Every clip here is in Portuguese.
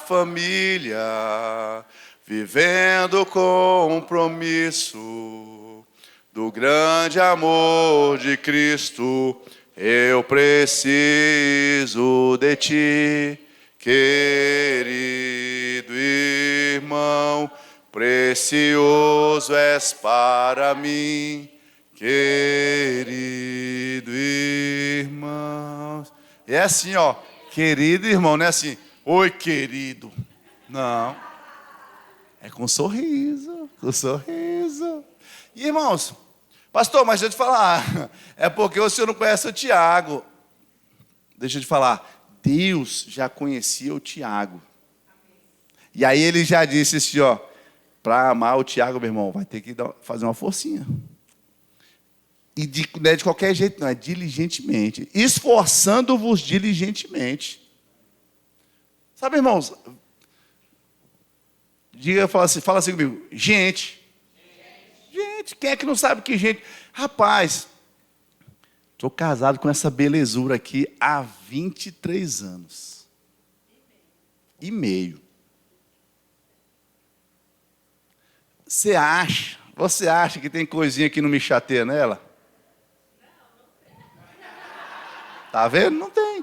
família, vivendo compromisso do grande amor de Cristo. Eu preciso de ti, querido irmão, precioso és para mim, querido irmão. É assim, ó, querido irmão, não é assim, oi querido. Não, é com sorriso, com sorriso. E irmãos, pastor, mas deixa eu te falar, é porque o senhor não conhece o Tiago. Deixa eu te falar, Deus já conhecia o Tiago. E aí ele já disse assim, ó, para amar o Tiago, meu irmão, vai ter que fazer uma forcinha. E não é de qualquer jeito, não, é diligentemente. Esforçando-vos diligentemente. Sabe, irmãos? Fala assim comigo. Gente, quem é que não sabe que gente? Rapaz, estou casado com essa belezura aqui há 23 anos. E meio. Você acha que tem coisinha que não me chateia nela? Tá vendo? Não tem.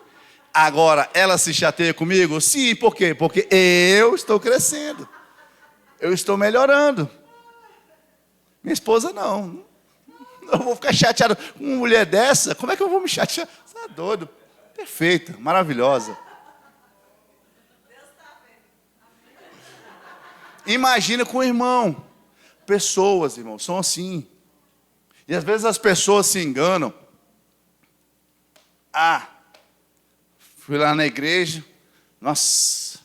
Agora, ela se chateia comigo? Sim, por quê? Porque eu estou crescendo. Eu estou melhorando. Minha esposa não. Eu vou ficar chateado com uma mulher dessa? Como é que eu vou me chatear? Você é doido. Perfeita, maravilhosa. Imagina com o irmão. Pessoas, irmão, são assim. E às vezes as pessoas se enganam. Fui lá na igreja. Nossa,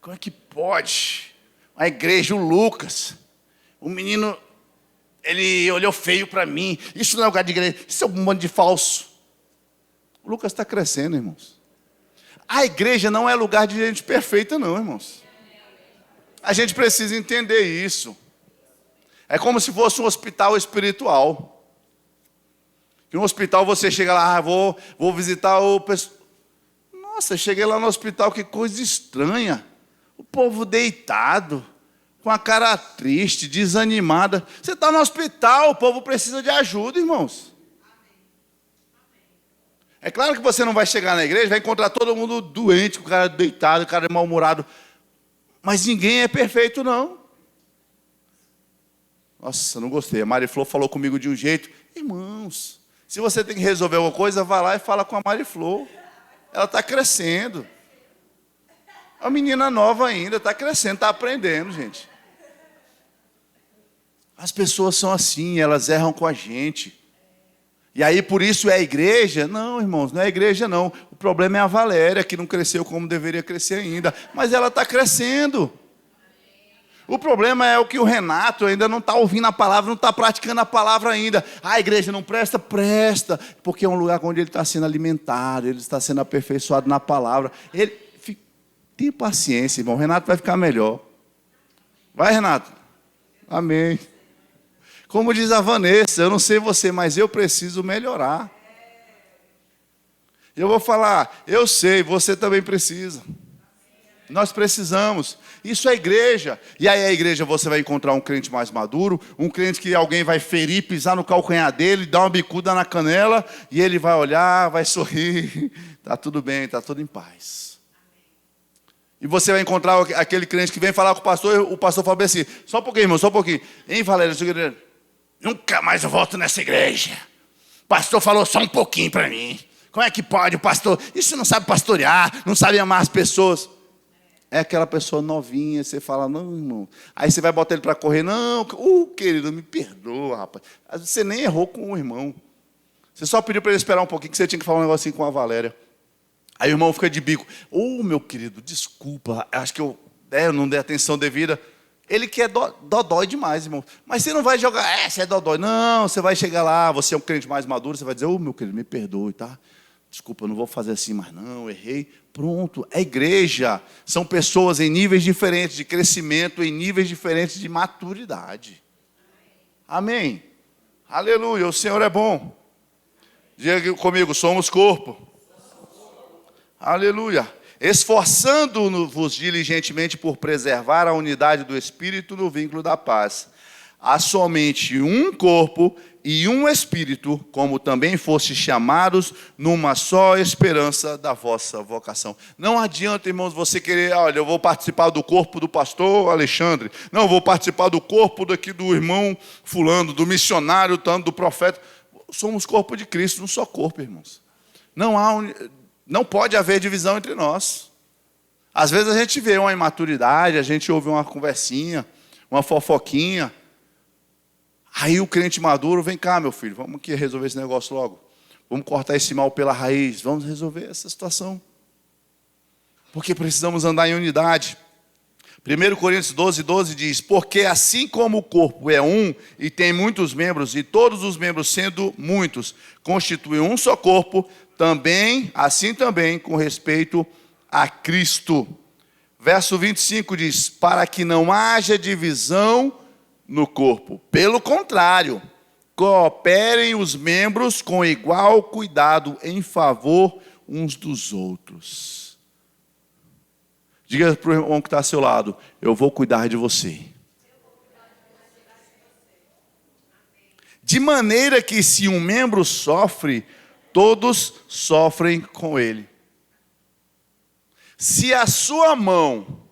como é que pode? A igreja, o Lucas, o menino, ele olhou feio para mim. Isso não é lugar de igreja, isso é um monte de falso. O Lucas está crescendo, irmãos. A igreja não é lugar de gente perfeita, não, irmãos. A gente precisa entender isso. É como se fosse um hospital espiritual. Que no hospital você chega lá, vou visitar o pessoal. Nossa, cheguei lá no hospital, que coisa estranha. O povo deitado, com a cara triste, desanimada. Você está no hospital, o povo precisa de ajuda, irmãos. É claro que você não vai chegar na igreja, vai encontrar todo mundo doente, com o cara deitado, o cara mal-humorado. Mas ninguém é perfeito, não. Nossa, não gostei. A Mariflor falou comigo de um jeito. Irmãos, se você tem que resolver alguma coisa, vai lá e fala com a Mariflor. Ela está crescendo. É uma menina nova ainda, está crescendo, está aprendendo, gente. As pessoas são assim, elas erram com a gente. E aí, por isso é a igreja? Não, irmãos, não é a igreja, não. O problema é a Valéria, que não cresceu como deveria crescer ainda. Mas ela está crescendo. O problema é o que o Renato ainda não está ouvindo a palavra, não está praticando a palavra ainda. A igreja não presta? Presta. Porque é um lugar onde ele está sendo alimentado, ele está sendo aperfeiçoado na palavra. Tem paciência, irmão. O Renato vai ficar melhor. Vai, Renato. Amém. Como diz a Vanessa, eu não sei você, mas eu preciso melhorar. Eu vou falar, eu sei, você também precisa. Nós precisamos. Isso é igreja. E aí a igreja você vai encontrar um crente mais maduro, um crente que alguém vai ferir, pisar no calcanhar dele, dar uma bicuda na canela, e ele vai olhar, vai sorrir. Está tudo bem, está tudo em paz. E você vai encontrar aquele crente que vem falar com o pastor fala assim, só um pouquinho, irmão, só um pouquinho. Hein, Valéria, nunca mais eu volto nessa igreja. O pastor falou só um pouquinho para mim. Como é que pode o pastor? Isso não sabe pastorear, não sabe amar as pessoas. É aquela pessoa novinha, você fala, não, irmão. Aí você vai botar ele para correr, não, querido, me perdoa, rapaz. Você nem errou com o irmão. Você só pediu para ele esperar um pouquinho, que você tinha que falar um negocinho com a Valéria. Aí o irmão fica de bico. Meu querido, desculpa, acho que eu não dei atenção devida. Ele quer dodói demais, irmão. Mas você não vai jogar, você é dodói. Não, você vai chegar lá, você é um crente mais maduro, você vai dizer, meu querido, me perdoe, tá? Desculpa, eu não vou fazer assim mais não, errei. Pronto, é igreja. São pessoas em níveis diferentes de crescimento, em níveis diferentes de maturidade. Amém? Aleluia, o Senhor é bom. Diga comigo, somos corpo. Aleluia. esforçando-vos diligentemente por preservar a unidade do Espírito no vínculo da paz. Há somente um corpo e um Espírito, como também fostes chamados numa só esperança da vossa vocação. Não adianta, irmãos, você querer, olha, eu vou participar do corpo do pastor Alexandre. Não, eu vou participar do corpo daqui do irmão fulano, do missionário, tanto do profeta. Somos corpo de Cristo, um só corpo, irmãos. Não pode haver divisão entre nós. Às vezes a gente vê uma imaturidade, a gente ouve uma conversinha, uma fofoquinha. Aí o crente maduro, vem cá, meu filho, vamos aqui resolver esse negócio logo. Vamos cortar esse mal pela raiz, vamos resolver essa situação. Porque precisamos andar em unidade. 1 Coríntios 12 diz, porque assim como o corpo é um e tem muitos membros, e todos os membros sendo muitos, constituem um só corpo, assim também com respeito a Cristo. Verso 25 diz, para que não haja divisão no corpo. Pelo contrário, cooperem os membros com igual cuidado em favor uns dos outros. Diga para o irmão que está ao seu lado, eu vou cuidar de você. De maneira que se um membro sofre, todos sofrem com ele. Se a sua mão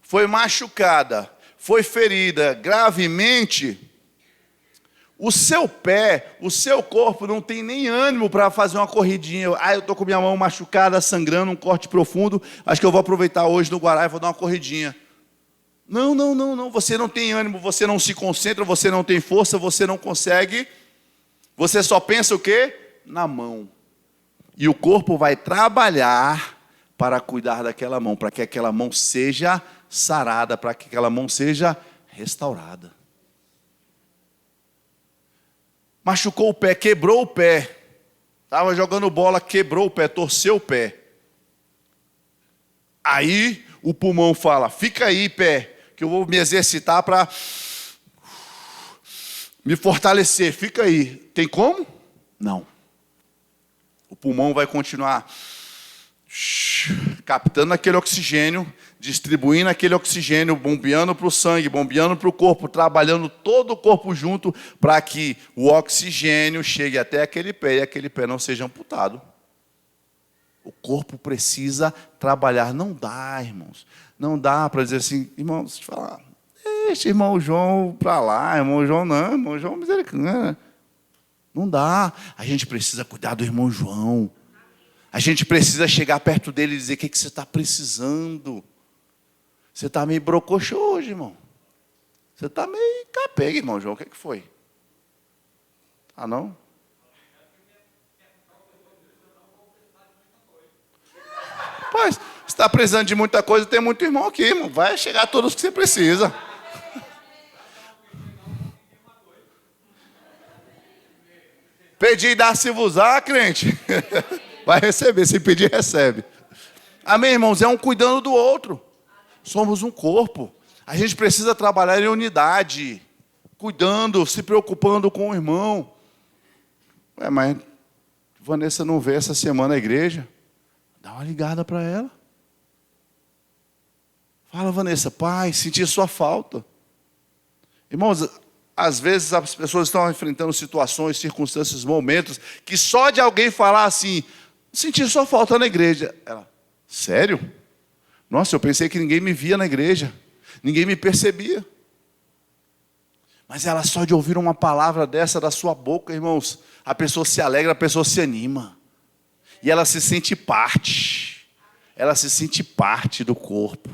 foi machucada, foi ferida gravemente, o seu pé, o seu corpo não tem nem ânimo para fazer uma corridinha. Eu estou com minha mão machucada, sangrando, um corte profundo, acho que eu vou aproveitar hoje no Guará e vou dar uma corridinha. Não, você não tem ânimo, você não se concentra, você não tem força, você não consegue. Você só pensa o quê? Na mão. E o corpo vai trabalhar para cuidar daquela mão, para que aquela mão seja sarada, para que aquela mão seja restaurada. Machucou o pé, quebrou o pé. Estava jogando bola, quebrou o pé, torceu o pé. Aí o pulmão fala, fica aí, pé, que eu vou me exercitar para me fortalecer. Fica aí. Tem como? Não. O pulmão vai continuar captando aquele oxigênio, distribuindo aquele oxigênio, bombeando para o sangue, bombeando para o corpo, trabalhando todo o corpo junto para que o oxigênio chegue até aquele pé e aquele pé não seja amputado. O corpo precisa trabalhar. Não dá, irmãos. Não dá para dizer assim, irmãos, deixa eu falar, deixa irmão João para lá, irmão João não, irmão João misericórdia. Não dá. A gente precisa cuidar do irmão João. A gente precisa chegar perto dele e dizer, o que você está precisando? Você está meio brocochô hoje, irmão. Você está meio capenga, irmão João. O que foi? Ah, não? Pois, você está precisando de muita coisa, tem muito irmão aqui, irmão. Vai chegar todos que você precisa. Pedir e dar-se-vos-á, crente. Vai receber, se pedir, recebe. Amém, irmãos? É um cuidando do outro. Somos um corpo. A gente precisa trabalhar em unidade. Cuidando, se preocupando com o irmão. Mas Vanessa não veio essa semana à igreja. Dá uma ligada para ela. Fala, Vanessa, pai, senti sua falta. Irmãos, às vezes as pessoas estão enfrentando situações, circunstâncias, momentos, que só de alguém falar assim, senti sua falta na igreja. Ela, sério? Nossa, eu pensei que ninguém me via na igreja. Ninguém me percebia. Mas ela só de ouvir uma palavra dessa da sua boca, irmãos, a pessoa se alegra, a pessoa se anima. E ela se sente parte. Ela se sente parte do corpo.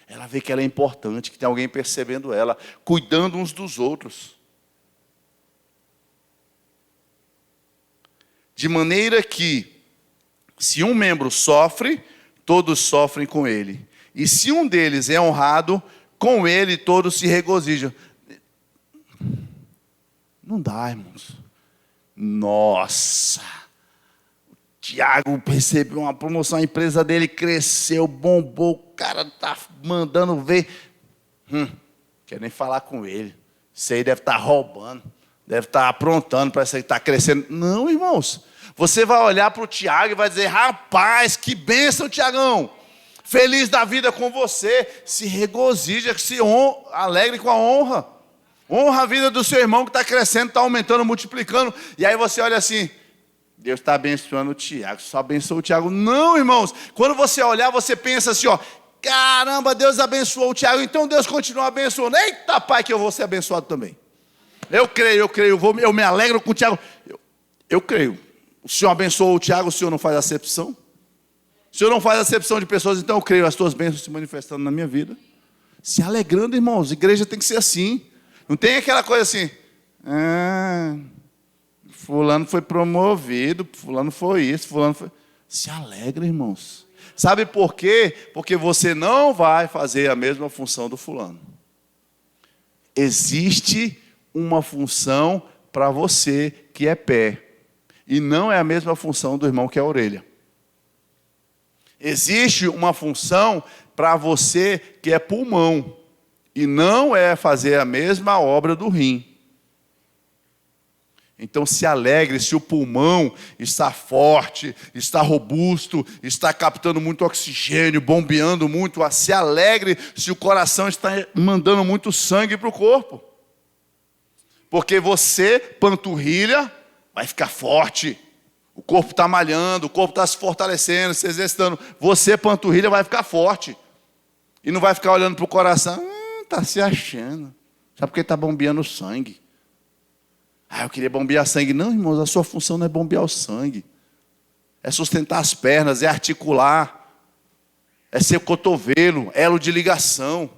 Ela vê que ela é importante, que tem alguém percebendo ela, cuidando uns dos outros. De maneira que, se um membro sofre, todos sofrem com ele. E se um deles é honrado, com ele todos se regozijam. Não dá, irmãos. Nossa! Tiago recebeu uma promoção, a empresa dele cresceu, bombou, o cara está mandando ver. Quer nem falar com ele. Isso aí deve estar roubando, deve estar aprontando para isso aí estar crescendo. Não, irmãos. Você vai olhar para o Tiago e vai dizer: rapaz, que bênção, Tiagão. Feliz da vida com você. Se regozija, alegre com a honra. Honra a vida do seu irmão que está crescendo, está aumentando, multiplicando. E aí você olha assim: Deus está abençoando o Tiago, só abençoou o Tiago. Não, irmãos. Quando você olhar, você pensa assim, ó: caramba, Deus abençoou o Tiago, então Deus continua abençoando. Eita, pai, que eu vou ser abençoado também. Eu creio, eu me alegro com o Tiago. Eu creio. O Senhor abençoou o Tiago, o Senhor não faz acepção? O Senhor não faz acepção de pessoas, então eu creio as tuas bênçãos se manifestando na minha vida. Se alegrando, irmãos. Igreja tem que ser assim. Não tem aquela coisa assim: fulano foi promovido, fulano foi isso, fulano foi... Se alegra, irmãos. Sabe por quê? Porque você não vai fazer a mesma função do fulano. Existe uma função para você que é pé. E não é a mesma função do irmão que é a orelha. Existe uma função para você que é pulmão. E não é fazer a mesma obra do rim. Então se alegre se o pulmão está forte, está robusto, está captando muito oxigênio, bombeando muito. Se alegre se o coração está mandando muito sangue para o corpo. Porque você, panturrilha, vai ficar forte. O corpo está malhando, o corpo está se fortalecendo, se exercitando. Você, panturrilha, vai ficar forte. E não vai ficar olhando para o coração: está se achando. Sabe porque está bombeando sangue. Eu queria bombear sangue. Não, irmãos, a sua função não é bombear o sangue. É sustentar as pernas, é articular. É ser cotovelo, elo de ligação.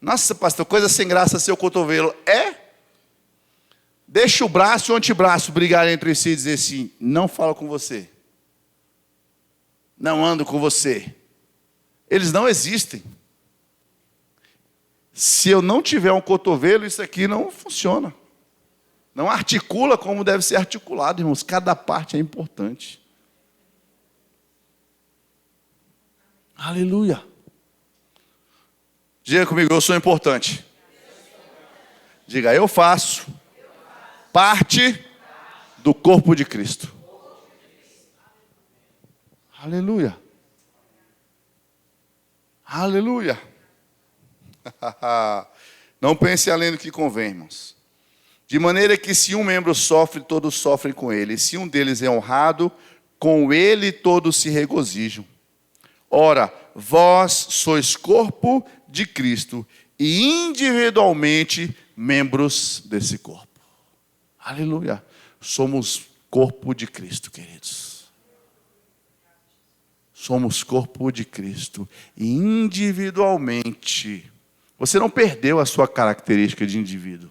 Nossa, pastor, coisa sem graça ser o cotovelo. Deixa o braço e o antebraço brigarem entre si e dizer assim: não falo com você. Não ando com você. Eles não existem. Se eu não tiver um cotovelo, isso aqui não funciona. Não articula como deve ser articulado, irmãos. Cada parte é importante. Aleluia. Diga comigo: eu sou importante. Diga: eu faço parte do corpo de Cristo. Aleluia. Aleluia. Não pense além do que convém, irmãos. De maneira que se um membro sofre, todos sofrem com ele. E se um deles é honrado, com ele todos se regozijam. Ora, vós sois corpo de Cristo e individualmente membros desse corpo. Aleluia. Somos corpo de Cristo, queridos. Somos corpo de Cristo e individualmente. Você não perdeu a sua característica de indivíduo.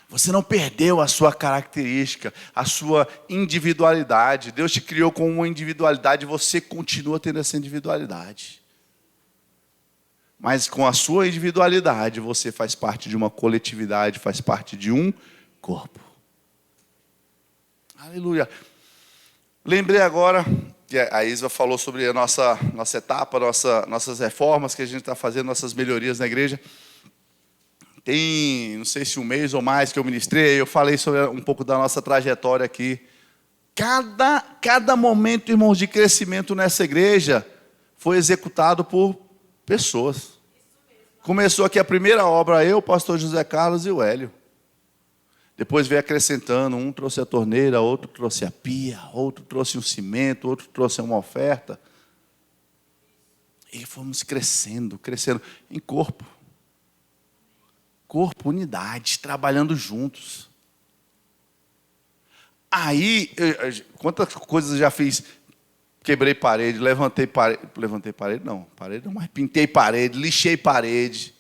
Você não perdeu a sua característica, a sua individualidade. Deus te criou com uma individualidade e você continua tendo essa individualidade. Mas com a sua individualidade, você faz parte de uma coletividade, faz parte de um corpo. Aleluia. Lembrei agora que a Isva falou sobre a nossa etapa, nossas reformas que a gente está fazendo, nossas melhorias na igreja. Tem, não sei se um mês ou mais que eu ministrei, eu falei sobre um pouco da nossa trajetória aqui. Cada momento, irmãos, de crescimento nessa igreja foi executado por pessoas. Começou aqui a primeira obra, eu, o pastor José Carlos e o Hélio. Depois veio acrescentando, um trouxe a torneira, outro trouxe a pia, outro trouxe um cimento, outro trouxe uma oferta. E fomos crescendo em corpo. Corpo, unidade, trabalhando juntos. Aí, quantas coisas eu já fiz? Quebrei parede, levantei parede não, mas pintei parede, lixei parede.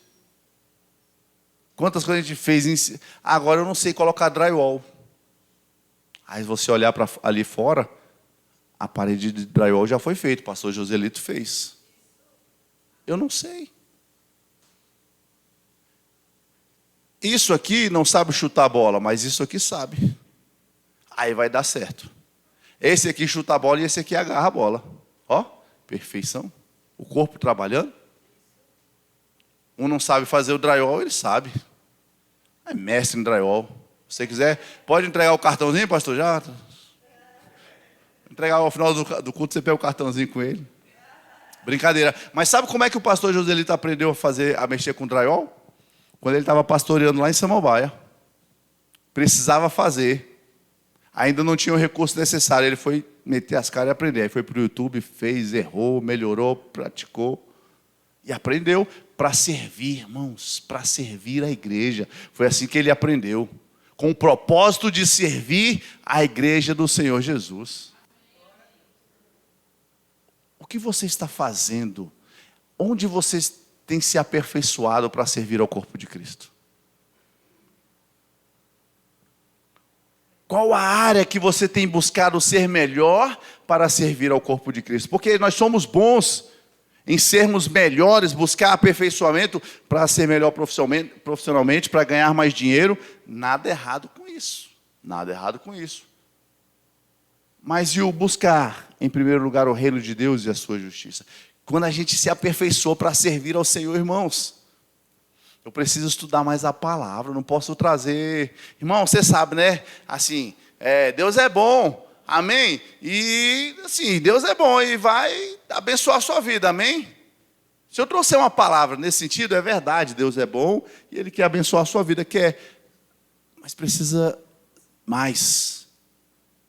Quantas coisas a gente fez? Agora eu não sei colocar drywall. Aí você olhar para ali fora, a parede de drywall já foi feita, o pastor Joselito fez. Eu não sei. Isso aqui não sabe chutar a bola, mas isso aqui sabe. Aí vai dar certo. Esse aqui chuta a bola e esse aqui agarra a bola. Ó, perfeição. O corpo trabalhando. Um não sabe fazer o drywall, ele sabe. É mestre em drywall. Se você quiser, pode entregar o cartãozinho, pastor? Já? Entregar ao final do culto, você pega o cartãozinho com ele. Brincadeira. Mas sabe como é que o pastor Joselito aprendeu a mexer com drywall? Quando ele estava pastoreando lá em Samambaia. Precisava fazer. Ainda não tinha o recurso necessário. Ele foi meter as caras e aprender. Aí foi para o YouTube, fez, errou, melhorou, praticou. E aprendeu para servir, irmãos, para servir a igreja. Foi assim que ele aprendeu. Com o propósito de servir a igreja do Senhor Jesus. O que você está fazendo? Onde você tem se aperfeiçoado para servir ao corpo de Cristo? Qual a área que você tem buscado ser melhor para servir ao corpo de Cristo? Porque nós somos bons em sermos melhores, buscar aperfeiçoamento para ser melhor profissionalmente, para ganhar mais dinheiro. Nada errado com isso. Nada errado com isso. Mas e o buscar, em primeiro lugar, o reino de Deus e a sua justiça? Quando a gente se aperfeiçoa para servir ao Senhor, irmãos, eu preciso estudar mais a palavra, não posso trazer... Irmão, você sabe, né? Assim, Deus é bom, amém? E, assim, Deus é bom e vai abençoar a sua vida, amém? Se eu trouxer uma palavra nesse sentido, é verdade, Deus é bom e Ele quer abençoar a sua vida, mas precisa mais.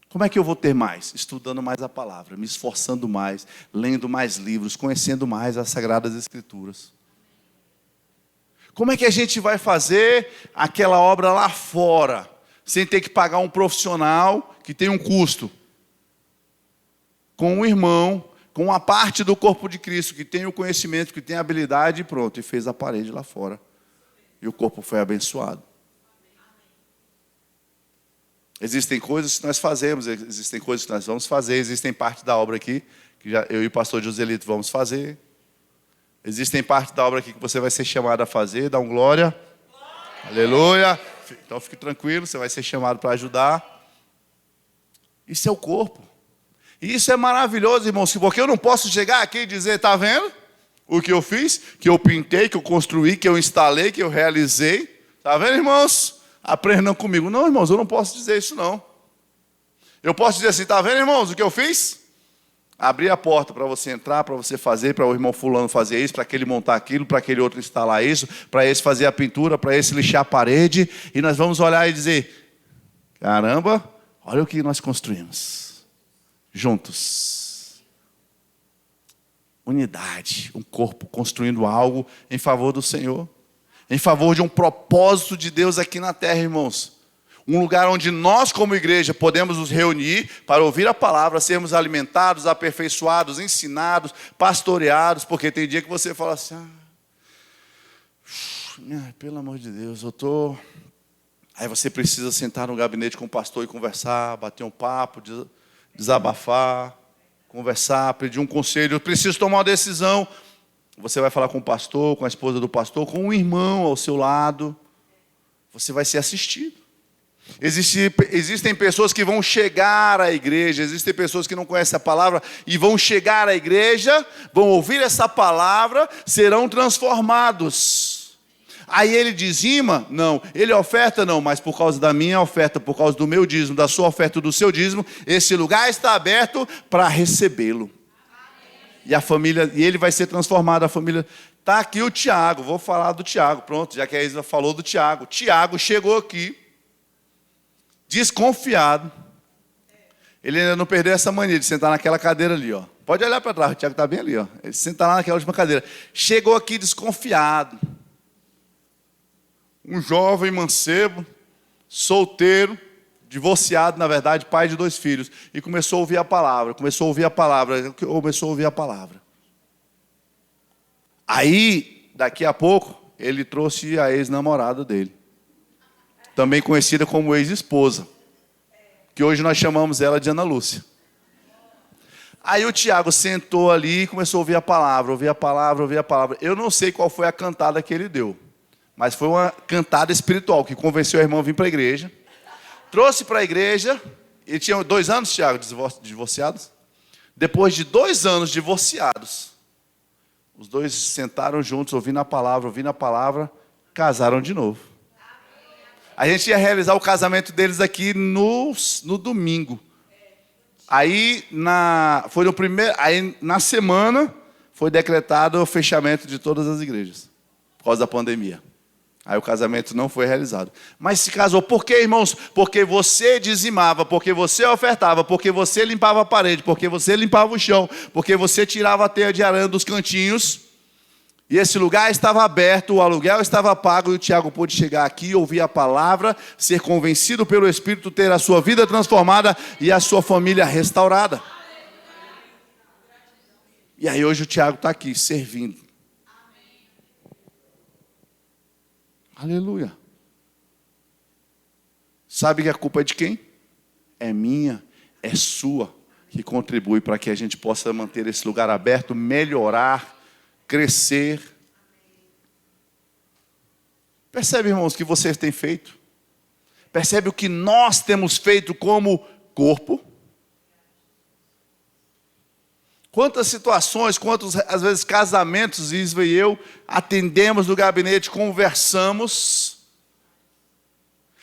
Como é que eu vou ter mais? Estudando mais a palavra, me esforçando mais, lendo mais livros, conhecendo mais as Sagradas Escrituras. Como é que a gente vai fazer aquela obra lá fora, sem ter que pagar um profissional que tem um custo? Com um irmão, com uma parte do corpo de Cristo, que tem o conhecimento, que tem a habilidade, e pronto, e fez a parede lá fora. E o corpo foi abençoado. Existem coisas que nós fazemos, existem coisas que nós vamos fazer, existem parte da obra aqui, que eu e o pastor Joselito vamos fazer. Existem parte da obra aqui que você vai ser chamado a fazer, dá um glória. Aleluia. Então fique tranquilo, você vai ser chamado para ajudar. Isso é o corpo. E isso é maravilhoso, irmãos, porque eu não posso chegar aqui e dizer, está vendo o que eu fiz? Que eu pintei, que eu construí, que eu instalei, que eu realizei. Está vendo, irmãos? Aprendam comigo. Não, irmãos, eu não posso dizer isso, não. Eu posso dizer assim, está vendo, irmãos, o que eu fiz? Abrir a porta para você entrar, para você fazer, para o irmão fulano fazer isso, para aquele montar aquilo, para aquele outro instalar isso, para esse fazer a pintura, para esse lixar a parede. E nós vamos olhar e dizer, caramba, olha o que nós construímos. Juntos. Unidade, um corpo construindo algo em favor do Senhor. Em favor de um propósito de Deus aqui na terra, irmãos. Um lugar onde nós, como igreja, podemos nos reunir para ouvir a palavra, sermos alimentados, aperfeiçoados, ensinados, pastoreados, porque tem dia que você fala assim, pelo amor de Deus, eu estou... Aí você precisa sentar no gabinete com o pastor e conversar, bater um papo, desabafar, conversar, pedir um conselho, eu preciso tomar uma decisão. Você vai falar com o pastor, com a esposa do pastor, com um irmão ao seu lado. Você vai ser assistido. Existem pessoas que vão chegar à igreja, existem pessoas que não conhecem a palavra e vão chegar à igreja, vão ouvir essa palavra, serão transformados. Aí ele dizima? Não. Ele oferta? Não. Mas por causa da minha oferta, por causa do meu dízimo, da sua oferta, do seu dízimo, esse lugar está aberto para recebê-lo. E a família, e ele vai ser transformado, a família. Está aqui o Tiago, vou falar do Tiago, pronto, já que a Isa falou do Tiago. Tiago chegou aqui, desconfiado. Ele ainda não perdeu essa mania de sentar naquela cadeira ali, ó. Pode olhar para trás, o Tiago está bem ali, ó. Ele senta lá naquela última cadeira. Chegou aqui desconfiado. Um jovem mancebo, solteiro, divorciado, na verdade, pai de 2 filhos. E começou a ouvir a palavra. Aí, daqui a pouco, ele trouxe a ex-namorada dele. Também conhecida como ex-esposa. Que hoje nós chamamos ela de Ana Lúcia. Aí o Tiago sentou ali e começou a ouvir a palavra. Eu não sei qual foi a cantada que ele deu. Mas foi uma cantada espiritual, que convenceu a irmã a vir para a igreja. Trouxe para a igreja, ele tinha 2 anos, Tiago, divorciados. Depois de 2 anos divorciados, os dois sentaram juntos, ouvindo a palavra, casaram de novo. A gente ia realizar o casamento deles aqui no domingo. Aí, na semana, foi decretado o fechamento de todas as igrejas, por causa da pandemia. Aí o casamento não foi realizado. Mas se casou. Por quê, irmãos? Porque você dizimava, porque você ofertava, porque você limpava a parede, porque você limpava o chão, porque você tirava a teia de aranha dos cantinhos. E esse lugar estava aberto, o aluguel estava pago, e o Tiago pôde chegar aqui, ouvir a palavra, ser convencido pelo Espírito, ter a sua vida transformada e a sua família restaurada. E aí hoje o Tiago está aqui, servindo. Aleluia. Sabe que a culpa é de quem? É minha, é sua, que contribui para que a gente possa manter esse lugar aberto, melhorar, crescer. Percebe, irmãos, o que vocês têm feito? Percebe o que nós temos feito como corpo? Quantas situações, quantos, às vezes, casamentos, Isva e eu, atendemos no gabinete, conversamos.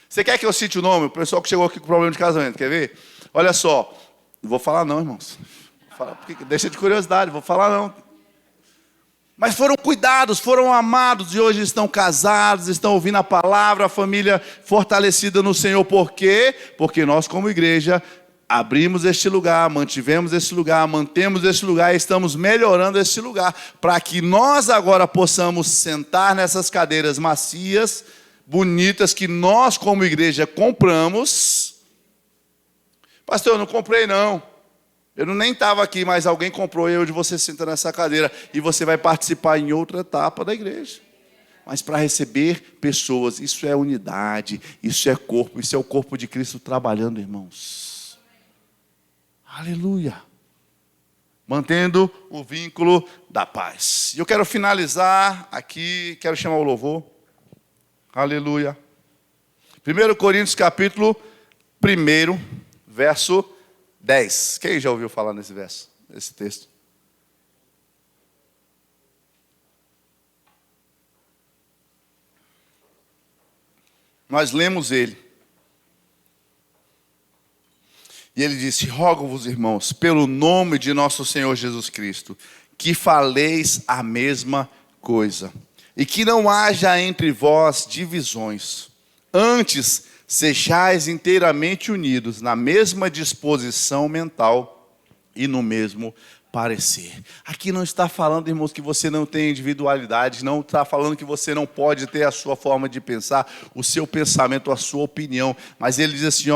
Você quer que eu cite o nome? O pessoal que chegou aqui com problema de casamento, quer ver? Olha só, não vou falar não, irmãos. Deixa de curiosidade, vou falar não. Mas foram cuidados, foram amados, e hoje estão casados, estão ouvindo a palavra, a família fortalecida no Senhor. Por quê? Porque nós, como igreja, abrimos este lugar, mantivemos este lugar, mantemos este lugar e estamos melhorando este lugar, para que nós agora possamos sentar nessas cadeiras macias, bonitas, que nós como igreja compramos. Pastor, eu não comprei não. Eu nem estava aqui, mas alguém comprou e hoje você senta nessa cadeira e você vai participar em outra etapa da igreja. Mas para receber pessoas, isso é unidade, isso é corpo, isso é o corpo de Cristo trabalhando, irmãos. Aleluia. Mantendo o vínculo da paz. E eu quero finalizar aqui, quero chamar o louvor. Aleluia. 1 Coríntios capítulo 1, verso 10. Quem já ouviu falar nesse verso, nesse texto? Nós lemos ele. E ele disse: rogo-vos, irmãos, pelo nome de nosso Senhor Jesus Cristo, que faleis a mesma coisa, e que não haja entre vós divisões. Antes, sejais inteiramente unidos, na mesma disposição mental e no mesmo parecer. Aqui não está falando, irmãos, que você não tem individualidade, não está falando que você não pode ter a sua forma de pensar, o seu pensamento, a sua opinião, mas ele diz assim,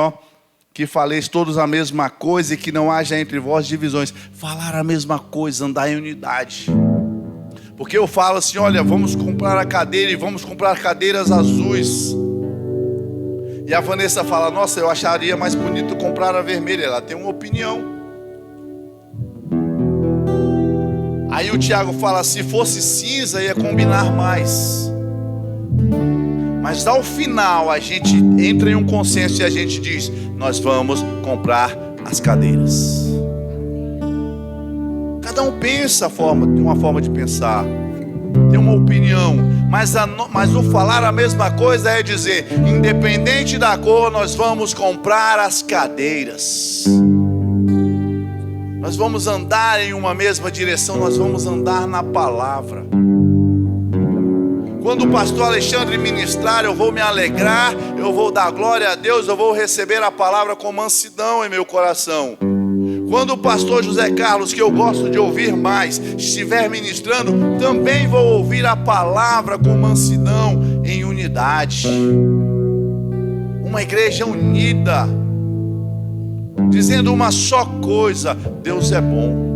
que faleis todos a mesma coisa e que não haja entre vós divisões. Falar a mesma coisa, andar em unidade. Porque eu falo assim, olha, vamos comprar a cadeira e vamos comprar cadeiras azuis. E a Vanessa fala, nossa, eu acharia mais bonito comprar a vermelha. Ela tem uma opinião. Aí o Tiago fala, se fosse cinza ia combinar mais. Mas ao final a gente entra em um consenso e a gente diz, nós vamos comprar as cadeiras. Cada um pensa tem uma forma de pensar, tem uma opinião, mas o falar a mesma coisa é dizer, independente da cor, nós vamos comprar as cadeiras. Nós vamos andar em uma mesma direção, nós vamos andar na palavra. Quando o pastor Alexandre ministrar, eu vou me alegrar, eu vou dar glória a Deus, eu vou receber a palavra com mansidão em meu coração. Quando o pastor José Carlos, que eu gosto de ouvir mais, estiver ministrando, também vou ouvir a palavra com mansidão, em unidade. Uma igreja unida, dizendo uma só coisa, Deus é bom.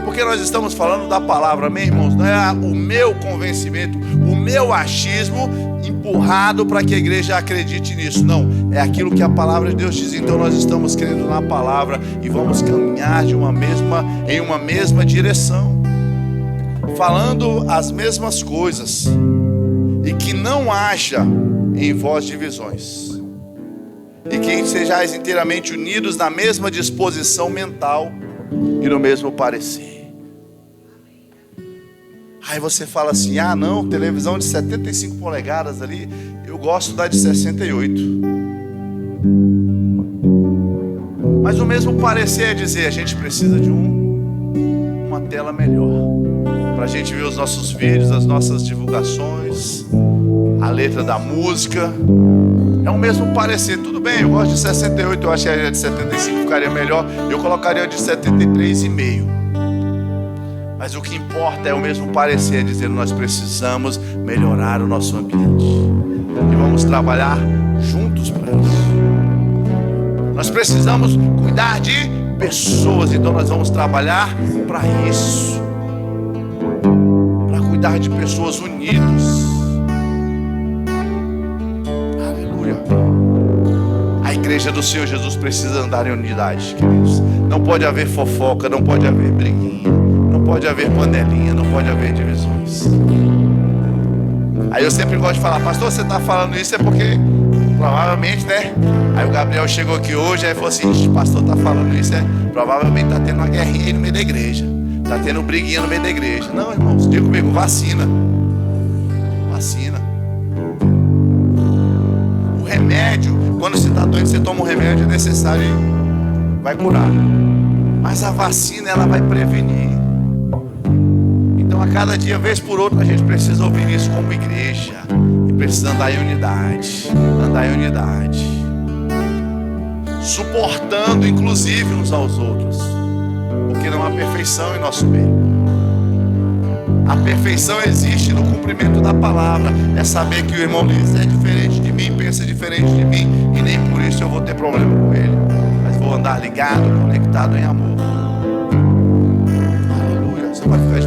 Porque nós estamos falando da palavra, amém, irmãos? Não é o meu convencimento, o meu achismo empurrado para que a igreja acredite nisso. Não, é aquilo que a palavra de Deus diz. Então nós estamos crendo na palavra e vamos caminhar em uma mesma direção, falando as mesmas coisas, e que não haja em vós divisões, e que sejais inteiramente unidos na mesma disposição mental e no mesmo parecer. Aí você fala assim, não, televisão de 75 polegadas ali, eu gosto da de 68. Mas o mesmo parecer é dizer, a gente precisa de uma tela melhor, para a gente ver os nossos vídeos, as nossas divulgações, a letra da música. É o mesmo parecer. Tudo bem, eu gosto de 68, eu acho que a de 75 ficaria melhor. Eu colocaria a de 73,5. Mas o que importa é o mesmo parecer, dizendo nós precisamos melhorar o nosso ambiente. E vamos trabalhar juntos para isso. Nós precisamos cuidar de pessoas, então nós vamos trabalhar para isso. Para cuidar de pessoas unidos. A igreja do Senhor Jesus precisa andar em unidade, queridos. Não pode haver fofoca, não pode haver briguinha, não pode haver panelinha, não pode haver divisões. Aí eu sempre gosto de falar, pastor, você está falando isso é porque provavelmente, né? Aí o Gabriel chegou aqui hoje e falou assim, pastor está falando isso, provavelmente está tendo uma guerrinha aí no meio da igreja, está tendo briguinha no meio da igreja. Não, irmãos, diga comigo, vacina. Vacina. Remédio, quando você está doente, você toma um remédio, é necessário e vai curar. Mas a vacina, ela vai prevenir. Então a cada dia, vez por outra, a gente precisa ouvir isso como igreja. E precisa andar em unidade. Andar em unidade. Suportando, inclusive, uns aos outros. Porque não há perfeição em nosso meio. A perfeição existe no cumprimento da palavra. É saber que o irmão Liz é diferente de mim, pensa diferente de mim, e nem por isso eu vou ter problema com ele. Mas vou andar ligado, conectado em amor. Aleluia. Você pode ficar de